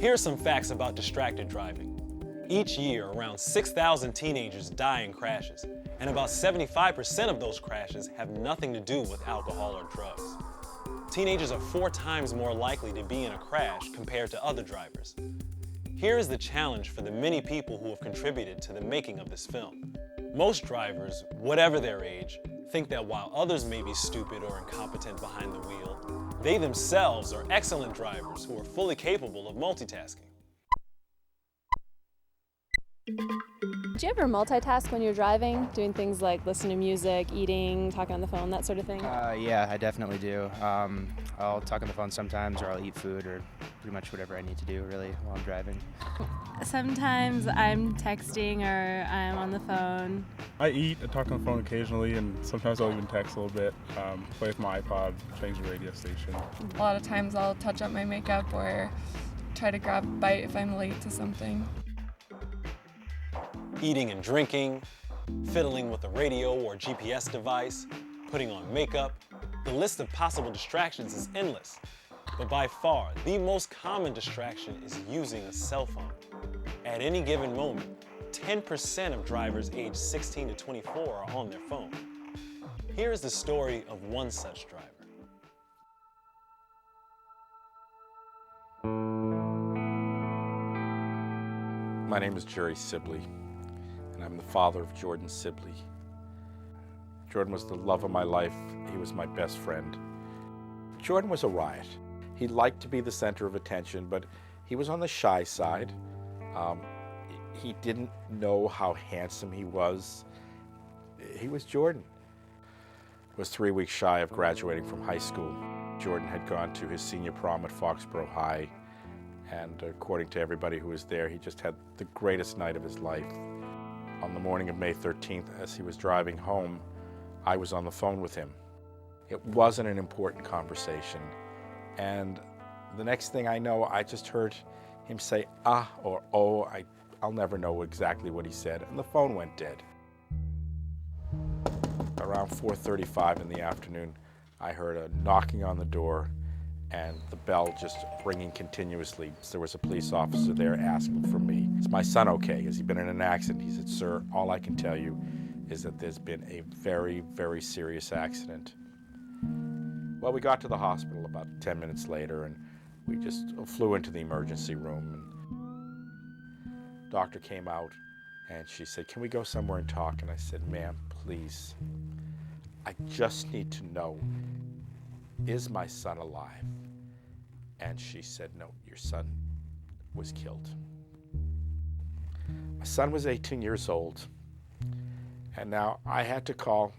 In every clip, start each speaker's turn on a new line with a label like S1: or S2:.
S1: Here are some facts about distracted driving. Each year, around 6,000 teenagers die in crashes, and about 75% of those crashes have nothing to do with alcohol or drugs. Teenagers are 4 times more likely to be in a crash compared to other drivers. Here is the challenge for the many people who have contributed to the making of this film. Most drivers, whatever their age, think that while others may be stupid or incompetent behind the wheel, they themselves are excellent drivers who are fully capable of multitasking.
S2: Do you ever multitask when you're driving, doing things like listening to music, eating, talking on the phone, that sort of thing?
S3: Yeah, I definitely do. I'll talk on the phone sometimes, or I'll eat food, or pretty much whatever I need to do, really, while I'm driving.
S4: Sometimes I'm texting or I'm on the phone.
S5: I eat, I talk on the phone occasionally, and sometimes I'll even text a little bit, play with my iPod, change the radio station.
S6: A lot of times I'll touch up my makeup or try to grab a bite if I'm late to something.
S1: Eating and drinking, fiddling with a radio or GPS device, putting on makeup. The list of possible distractions is endless. But by far, the most common distraction is using a cell phone. At any given moment, 10% of drivers aged 16 to 24 are on their phone. Here is the story of one such driver.
S7: My name is Jerry Sibley, and I'm the father of Jordan Sibley. Jordan was the love of my life. He was my best friend. Jordan was a riot. He liked to be the center of attention, but he was on the shy side. He didn't know how handsome he was. He was Jordan. Was 3 weeks shy of graduating from high school. Jordan had gone to his senior prom at Foxborough High, and according to everybody who was there, he just had the greatest night of his life. On the morning of May 13th, as he was driving home, I was on the phone with him. It wasn't an important conversation, and the next thing I know, I just heard him say ah or oh. I'll never know exactly what he said, and the phone went dead. Around 4:35 in the afternoon, I heard a knocking on the door and the bell just ringing continuously. There was a police officer there asking for me. Is my son okay? Has he been in an accident? He said, sir, all I can tell you is that there's been a very, very serious accident. Well, we got to the hospital about 10 minutes later, and we just flew into the emergency room. And doctor came out, and she said, can we go somewhere and talk? And I said, ma'am, please. I just need to know, is my son alive? And she said, no, your son was killed. My son was 18 years old, and now I had to call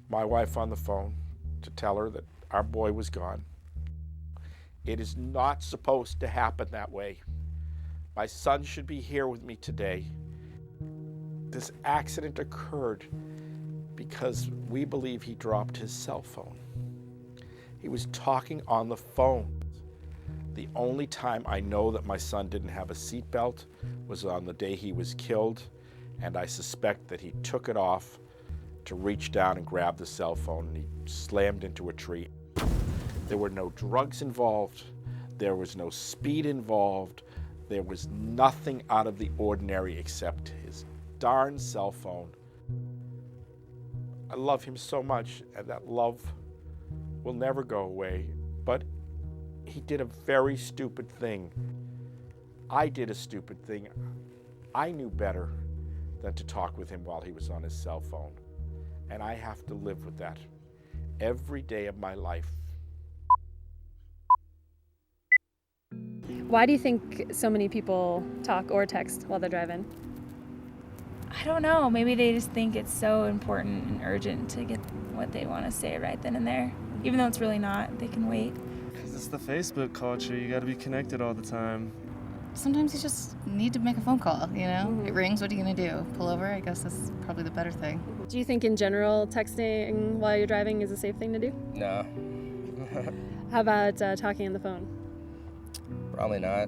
S7: my wife on the phone to tell her that our boy was gone. It is not supposed to happen that way. My son should be here with me today. This accident occurred because we believe he dropped his cell phone. He was talking on the phone. The only time I know that my son didn't have a seatbelt was on the day he was killed, and I suspect that he took it off to reach down and grab the cell phone, and he slammed into a tree. There were no drugs involved. There was no speed involved. There was nothing out of the ordinary except his darn cell phone. I love him so much, and that love will never go away, but he did a very stupid thing. I did a stupid thing. I knew better than to talk with him while he was on his cell phone, and I have to live with that every day of my life.
S2: Why do you think so many people talk or text while they're driving?
S4: I don't know. Maybe they just think it's so important and urgent to get what they want to say right then and there.
S8: even though it's really not. They can wait.
S9: Because it's the Facebook culture. You got to be connected all the time.
S10: Sometimes you just need to make a phone call, you know? It rings, what are you going to do? Pull over? I guess that's probably the better thing.
S2: Do you think in general texting while you're driving is a safe thing to do?
S11: No.
S2: How about talking on the phone?
S11: Probably not,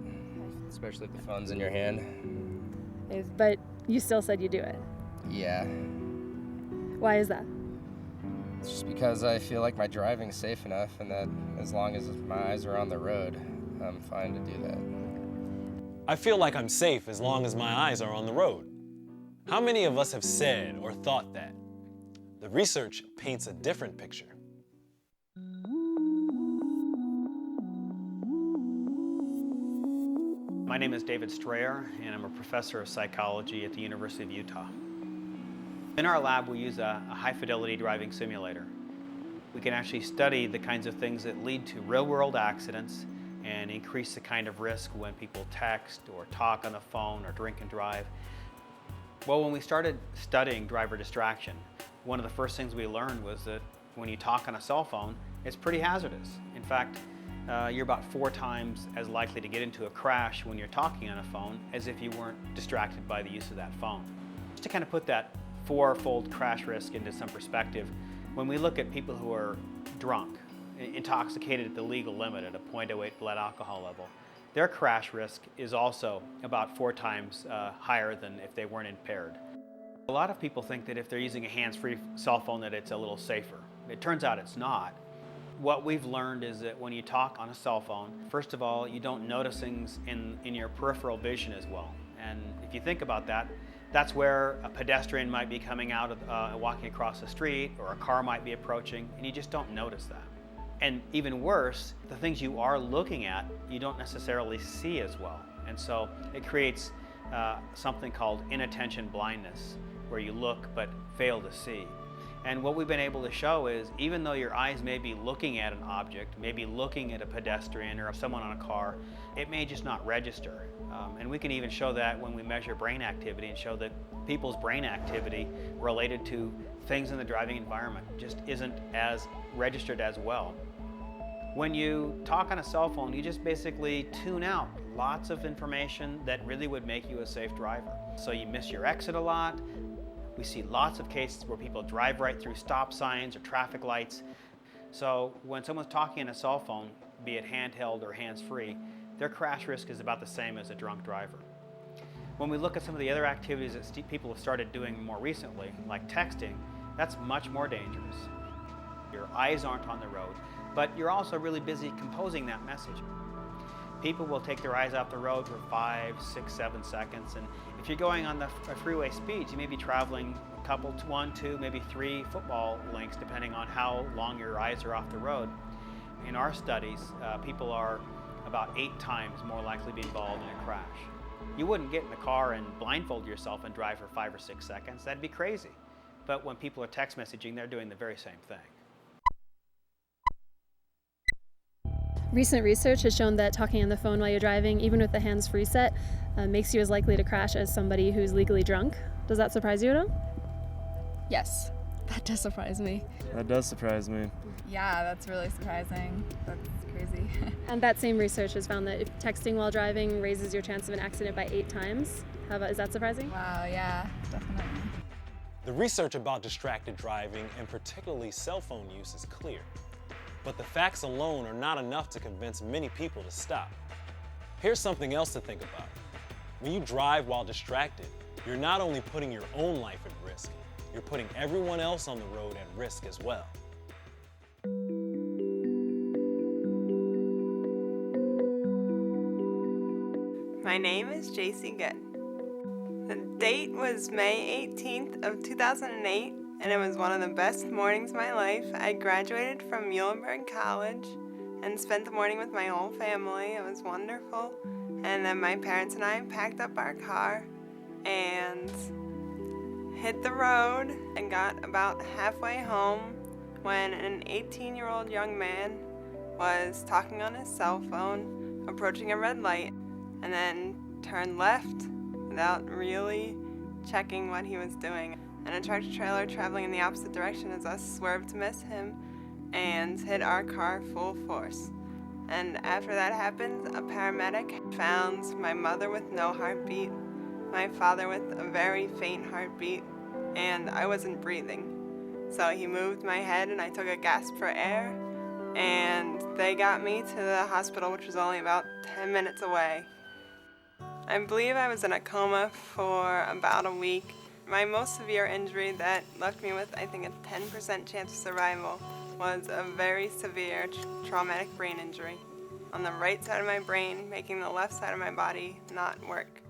S11: especially if the phone's in your hand.
S2: But you still said you do it.
S11: Yeah.
S2: Why is that?
S11: It's just because I feel like my driving's safe enough and that as long as my eyes are on the road, I'm fine to do that.
S1: I feel like I'm safe as long as my eyes are on the road. How many of us have said or thought that? The research paints a different picture.
S12: My name is David Strayer, and I'm a professor of psychology at the University of Utah. In our lab, we use a high-fidelity driving simulator. We can actually study the kinds of things that lead to real-world accidents and increase the kind of risk when people text or talk on the phone or drink and drive. Well, when we started studying driver distraction, one of the first things we learned was that when you talk on a cell phone, it's pretty hazardous. In fact, you're about 4 times as likely to get into a crash when you're talking on a phone as if you weren't distracted by the use of that phone. Just to kind of put that 4-fold crash risk into some perspective, when we look at people who are drunk, intoxicated at the legal limit at a 0.08 blood alcohol level, their crash risk is also about 4 times higher than if they weren't impaired. A lot of people think that if they're using a hands-free cell phone that it's a little safer. It turns out it's not. What we've learned is that when you talk on a cell phone, first of all, you don't notice things in your peripheral vision as well. And if you think about that, that's where a pedestrian might be coming out of walking across the street, or a car might be approaching, and you just don't notice that. And even worse, the things you are looking at, you don't necessarily see as well. And so it creates something called inattention blindness, where you look but fail to see. And what we've been able to show is even though your eyes may be looking at an object, maybe looking at a pedestrian or someone on a car, it may just not register. And we can even show that when we measure brain activity and show that people's brain activity related to things in the driving environment just isn't as registered as well. When you talk on a cell phone, you just basically tune out lots of information that really would make you a safe driver. So you miss your exit a lot. We see lots of cases where people drive right through stop signs or traffic lights. So when someone's talking on a cell phone, be it handheld or hands-free, their crash risk is about the same as a drunk driver. When we look at some of the other activities that people have started doing more recently, like texting, that's much more dangerous. Your eyes aren't on the road, but you're also really busy composing that message. People will take their eyes off the road for 5, 6, 7 seconds, and if you're going on the freeway speeds, you may be traveling a couple, 1, 2, maybe 3 football lengths, depending on how long your eyes are off the road. In our studies, people are about 8 times more likely to be involved in a crash. You wouldn't get in the car and blindfold yourself and drive for 5 or 6 seconds. That'd be crazy. But when people are text messaging, they're doing the very same thing.
S2: Recent research has shown that talking on the phone while you're driving, even with the hands-free set, makes you as likely to crash as somebody who's legally drunk. Does that surprise you at all?
S6: Yes, that does surprise me.
S9: That does surprise me.
S8: Yeah, that's really surprising. That's crazy.
S2: And that same research has found that if texting while driving raises your chance of an accident by 8 times. Is that surprising?
S8: Wow, yeah, definitely.
S1: The research about distracted driving, and particularly cell phone use, is clear. But the facts alone are not enough to convince many people to stop. Here's something else to think about. When you drive while distracted, you're not only putting your own life at risk, you're putting everyone else on the road at risk as well.
S13: My name is JC Good. The date was May 18th of 2008, and it was one of the best mornings of my life. I graduated from Muhlenberg College and spent the morning with my whole family. It was wonderful. And then my parents and I packed up our car and hit the road and got about halfway home when an 18-year-old young man was talking on his cell phone, approaching a red light, and then turned left without really checking what he was doing. And a tractor trailer traveling in the opposite direction as us swerved to miss him and hit our car full force. And after that happened, a paramedic found my mother with no heartbeat, my father with a very faint heartbeat, and I wasn't breathing. So he moved my head and I took a gasp for air, and they got me to the hospital, which was only about 10 minutes away. I believe I was in a coma for about a week. My most severe injury that left me with, I think, a 10% chance of survival was a very severe traumatic brain injury on the right side of my brain, making the left side of my body not work.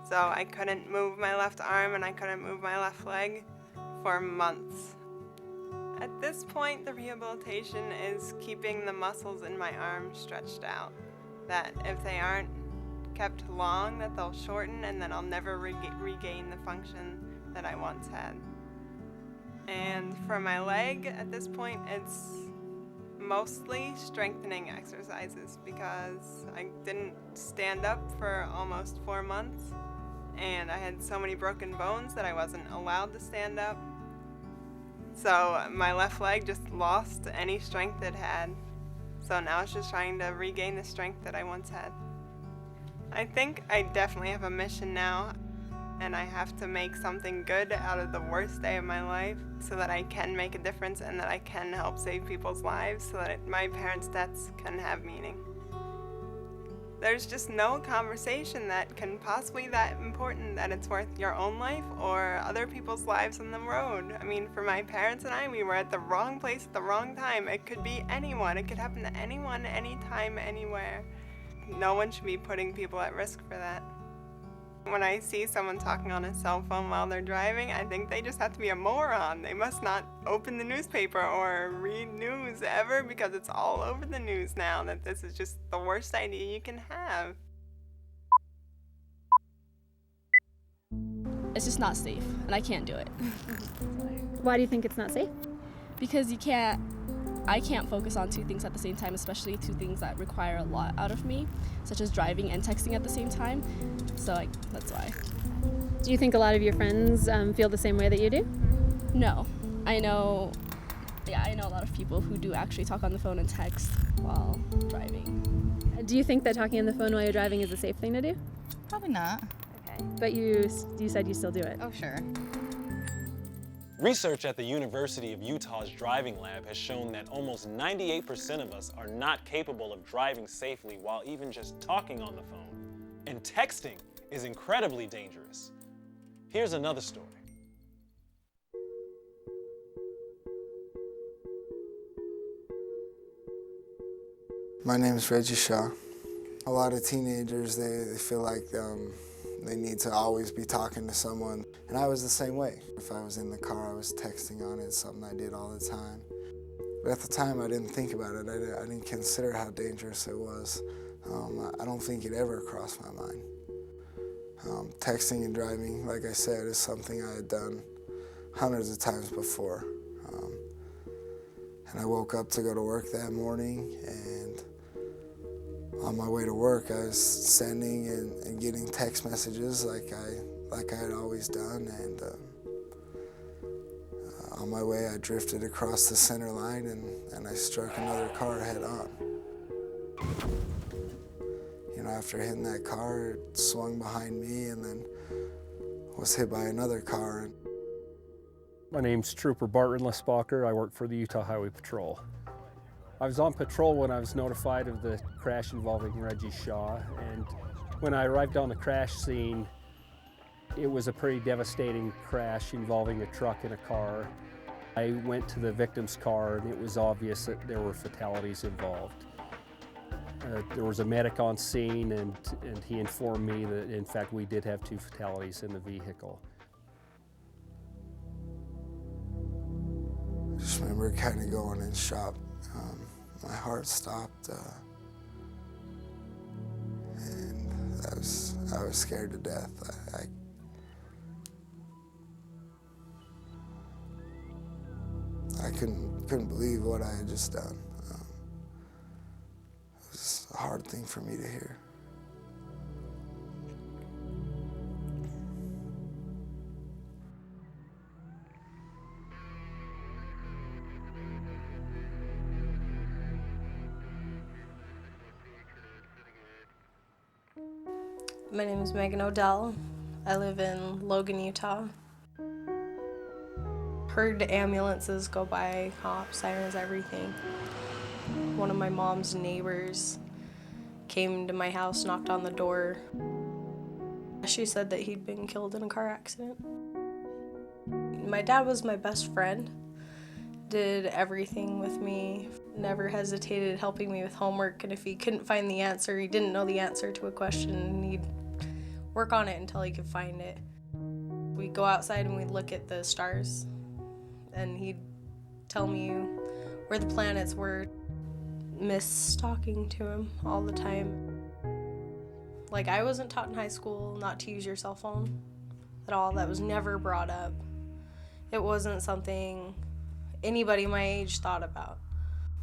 S13: So I couldn't move my left arm and I couldn't move my left leg for months. At this point, the rehabilitation is keeping the muscles in my arm stretched out, that if they aren't kept long, that they'll shorten and then I'll never regain the function that I once had. And for my leg, at this point, it's mostly strengthening exercises because I didn't stand up for almost 4 months and I had so many broken bones that I wasn't allowed to stand up. So my left leg just lost any strength it had. So now it's just trying to regain the strength that I once had. I think I definitely have a mission now, and I have to make something good out of the worst day of my life so that I can make a difference and that I can help save people's lives so that my parents' deaths can have meaning. There's just no conversation that can possibly be that important that it's worth your own life or other people's lives on the road. I mean, for my parents and I, we were at the wrong place at the wrong time. It could be anyone. It could happen to anyone, anytime, anywhere. No one should be putting people at risk for that. When I see someone talking on a cell phone while they're driving, I think they just have to be a moron. They must not open the newspaper or read news ever because it's all over the news now that this is just the worst idea you can have.
S14: It's just not safe, and I can't do it.
S2: Why do you think it's not safe?
S14: Because I can't focus on two things at the same time, especially two things that require a lot out of me, such as driving and texting at the same time. So that's why.
S2: Do you think a lot of your friends feel the same way that you do?
S14: No. I know a lot of people who do actually talk on the phone and text while driving.
S2: Do you think that talking on the phone while you're driving is a safe thing to do?
S10: Probably not.
S2: Okay. But you said you still do it.
S10: Oh, sure.
S1: Research at the University of Utah's driving lab has shown that almost 98% of us are not capable of driving safely while even just talking on the phone. And texting is incredibly dangerous. Here's another story.
S15: My name is Reggie Shaw. A lot of teenagers, they feel like they need to always be talking to someone. And I was the same way. If I was in the car, I was texting on it, something I did all the time. But at the time, I didn't think about it. I didn't consider how dangerous it was. I don't think it ever crossed my mind. Texting and driving, like I said, is something I had done hundreds of times before. And I woke up to go to work that morning, and on my way to work, I was sending and getting text messages like I had always done, and on my way, I drifted across the center line and I struck another car head on. You know, after hitting that car, it swung behind me and then was hit by another car.
S16: My name's Trooper Bart Ridlesbacher. I work for the Utah Highway Patrol. I was on patrol when I was notified of the crash involving Reggie Shaw, and when I arrived on the crash scene, it was a pretty devastating crash involving a truck and a car. I went to the victim's car, and it was obvious that there were fatalities involved. There was a medic on scene, and he informed me that, in fact, we did have 2 fatalities in the vehicle.
S15: I just remember kind of going in shock. My heart stopped, and I was scared to death. I couldn't believe what I had just done. It was a hard thing for me to hear.
S17: My name is Megan Odell. I live in Logan, Utah. Heard ambulances go by, cops, sirens, everything. One of my mom's neighbors came to my house, knocked on the door. She said that he'd been killed in a car accident. My dad was my best friend, did everything with me, never hesitated helping me with homework, and if he couldn't find the answer, he didn't know the answer to a question, he'd work on it until he could find it. We'd go outside and we'd look at the stars, and he'd tell me where the planets were. Miss talking to him all the time. Like, I wasn't taught in high school not to use your cell phone at all. That was never brought up. It wasn't something anybody my age thought about.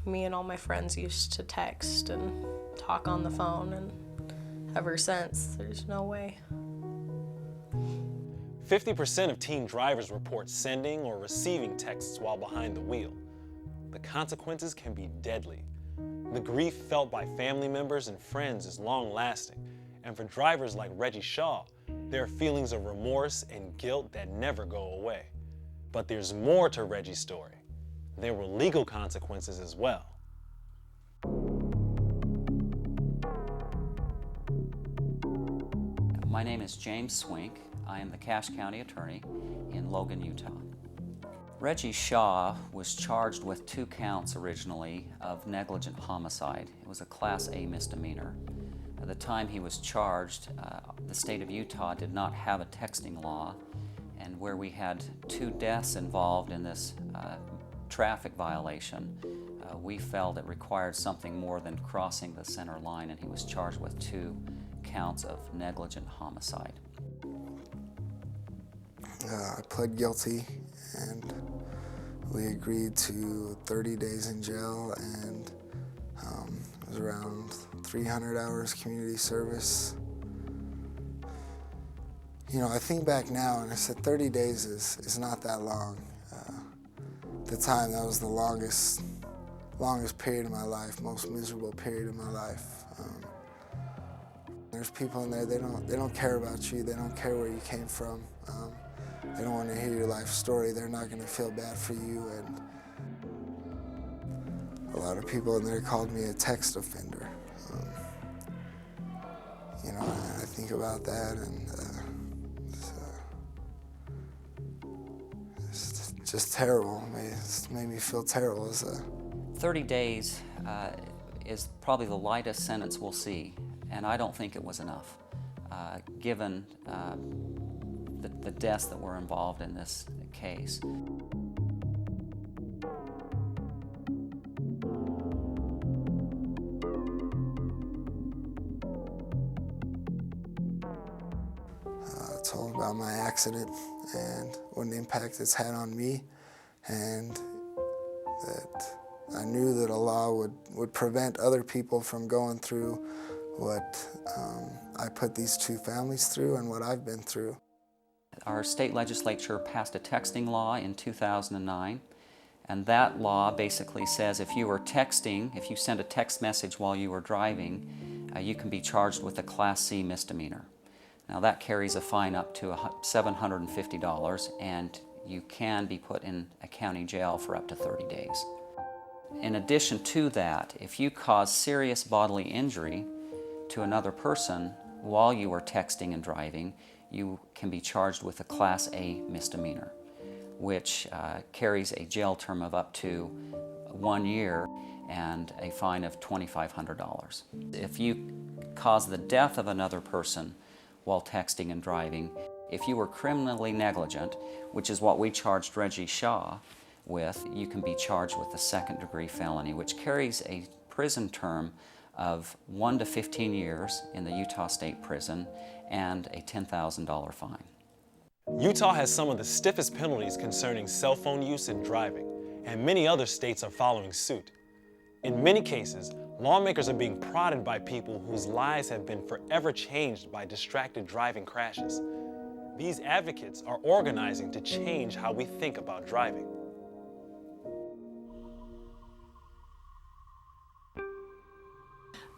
S17: Me and all my friends used to text and talk on the phone, and ever since, there's no way.
S1: 50% of teen drivers report sending or receiving texts while behind the wheel. The consequences can be deadly. The grief felt by family members and friends is long-lasting, and for drivers like Reggie Shaw, there are feelings of remorse and guilt that never go away. But there's more to Reggie's story. There were legal consequences as well.
S18: My name is James Swink. I am the Cache County Attorney in Logan, Utah. Reggie Shaw was charged with 2 counts originally of negligent homicide. It was a Class A misdemeanor. At the time he was charged, the state of Utah did not have a texting law, and where we had 2 deaths involved in this traffic violation, we felt it required something more than crossing the center line, and he was charged with 2 counts of negligent homicide.
S15: I pled guilty, and we agreed to 30 days in jail, and it was around 300 hours community service. You know, I think back now, and I said 30 days is not that long. At the time, that was the longest period of my life, most miserable period of my life. There's people in there, they don't care about you, they don't care where you came from. They don't want to hear your life story, they're not going to feel bad for you. And a lot of people in there called me a text offender. You know, I think about that, and it's just terrible. It's made me feel terrible.
S18: 30 days is probably the lightest sentence we'll see, and I don't think it was enough, given the deaths that were involved in this case.
S15: I told about my accident and what an impact it's had on me, and that I knew that a law would prevent other people from going through what I put these 2 families through and what I've been through.
S18: Our state legislature passed a texting law in 2009, and that law basically says if you were texting, if you sent a text message while you were driving, you can be charged with a Class C misdemeanor. Now that carries a fine up to $750, and you can be put in a county jail for up to 30 days. In addition to that, if you cause serious bodily injury to another person while you were texting and driving, you can be charged with a Class A misdemeanor, which carries a jail term of up to 1 year and a fine of $2,500. If you cause the death of another person while texting and driving, if you were criminally negligent, which is what we charged Reggie Shaw with, you can be charged with a 2nd-degree felony, which carries a prison term of 1 to 15 years in the Utah State Prison and a $10,000 fine.
S1: Utah has some of the stiffest penalties concerning cell phone use and driving, and many other states are following suit. In many cases, lawmakers are being prodded by people whose lives have been forever changed by distracted driving crashes. These advocates are organizing to change how we think about driving.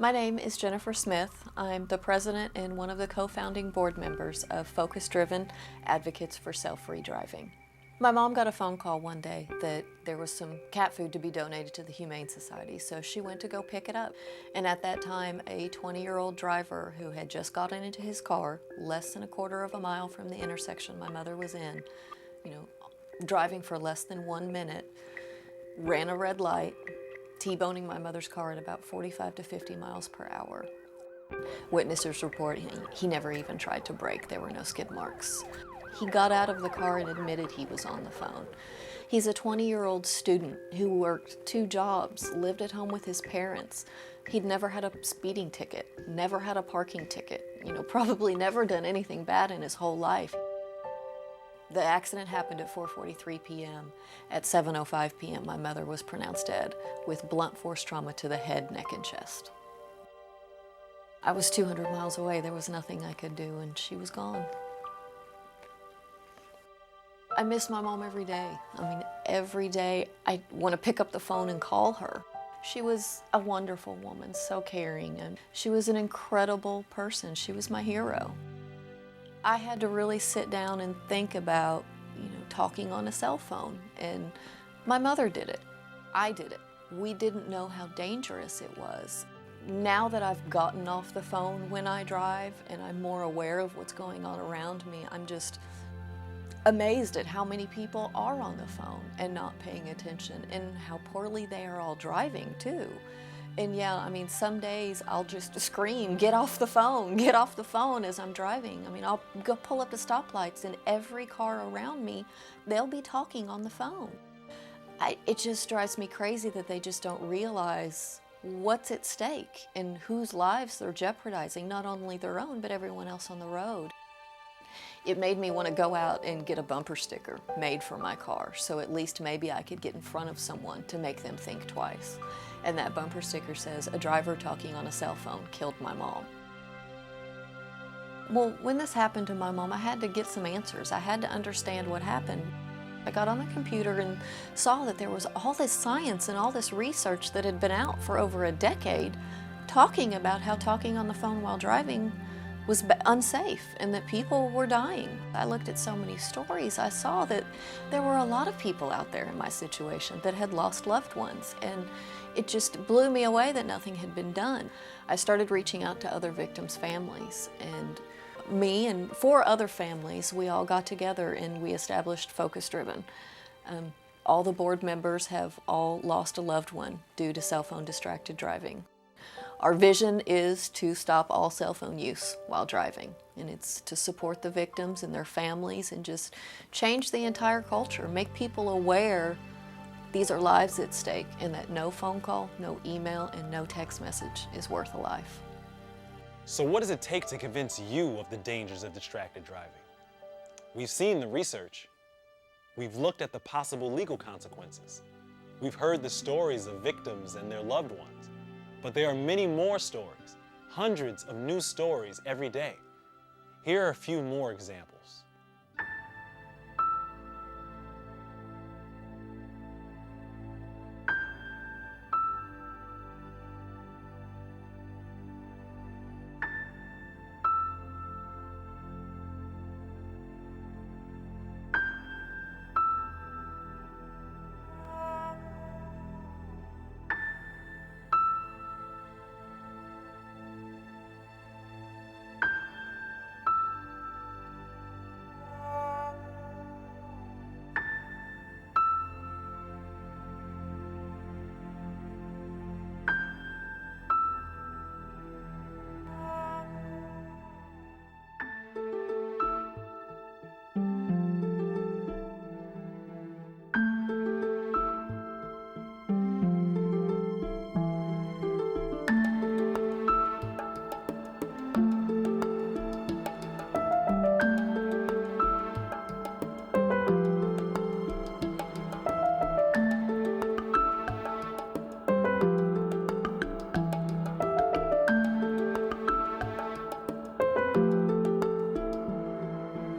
S19: My name is Jennifer Smith. I'm the president and one of the co-founding board members of Focus Driven Advocates for Self-Free Driving. My mom got a phone call one day that there was some cat food to be donated to the Humane Society, so she went to go pick it up. And at that time, a 20-year-old driver who had just gotten into his car less than a quarter of a mile from the intersection my mother was in, driving for less than 1 minute, ran a red light, T-boning my mother's car at about 45 to 50 miles per hour. Witnesses report he never even tried to brake. There were no skid marks. He got out of the car and admitted he was on the phone. He's a 20-year-old student who worked 2 jobs, lived at home with his parents. He'd never had a speeding ticket, never had a parking ticket, probably never done anything bad in his whole life. The accident happened at 4:43 p.m. At 7:05 p.m., my mother was pronounced dead with blunt force trauma to the head, neck, and chest. I was 200 miles away. There was nothing I could do, and she was gone. I miss my mom every day. Every day I want to pick up the phone and call her. She was a wonderful woman, so caring, and she was an incredible person. She was my hero. I had to really sit down and think about, talking on a cell phone, and my mother did it. I did it. We didn't know how dangerous it was. Now that I've gotten off the phone when I drive and I'm more aware of what's going on around me, I'm just amazed at how many people are on the phone and not paying attention, and how poorly they are all driving too. And yeah, some days I'll just scream, get off the phone as I'm driving. I'll go pull up the stoplights, and every car around me, they'll be talking on the phone. It just drives me crazy that they just don't realize what's at stake and whose lives they're jeopardizing, not only their own, but everyone else on the road. It made me want to go out and get a bumper sticker made for my car, so at least maybe I could get in front of someone to make them think twice. And that bumper sticker says, "A driver talking on a cell phone killed my mom." Well, when this happened to my mom, I had to get some answers. I had to understand what happened. I got on the computer and saw that there was all this science and all this research that had been out for over a decade talking about how talking on the phone while driving was unsafe and that people were dying. I looked at so many stories. I saw that there were a lot of people out there in my situation that had lost loved ones, and it just blew me away that nothing had been done. I started reaching out to other victims' families, and me and 4 other families, we all got together and we established Focus Driven. All the board members have all lost a loved one due to cell phone distracted driving. Our vision is to stop all cell phone use while driving, and it's to support the victims and their families and just change the entire culture, make people aware these are lives at stake, and that no phone call, no email, and no text message is worth a life.
S1: So what does it take to convince you of the dangers of distracted driving? We've seen the research. We've looked at the possible legal consequences. We've heard the stories of victims and their loved ones. But there are many more stories, hundreds of new stories every day. Here are a few more examples.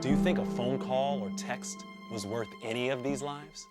S1: Do you think a phone call or text was worth any of these lives?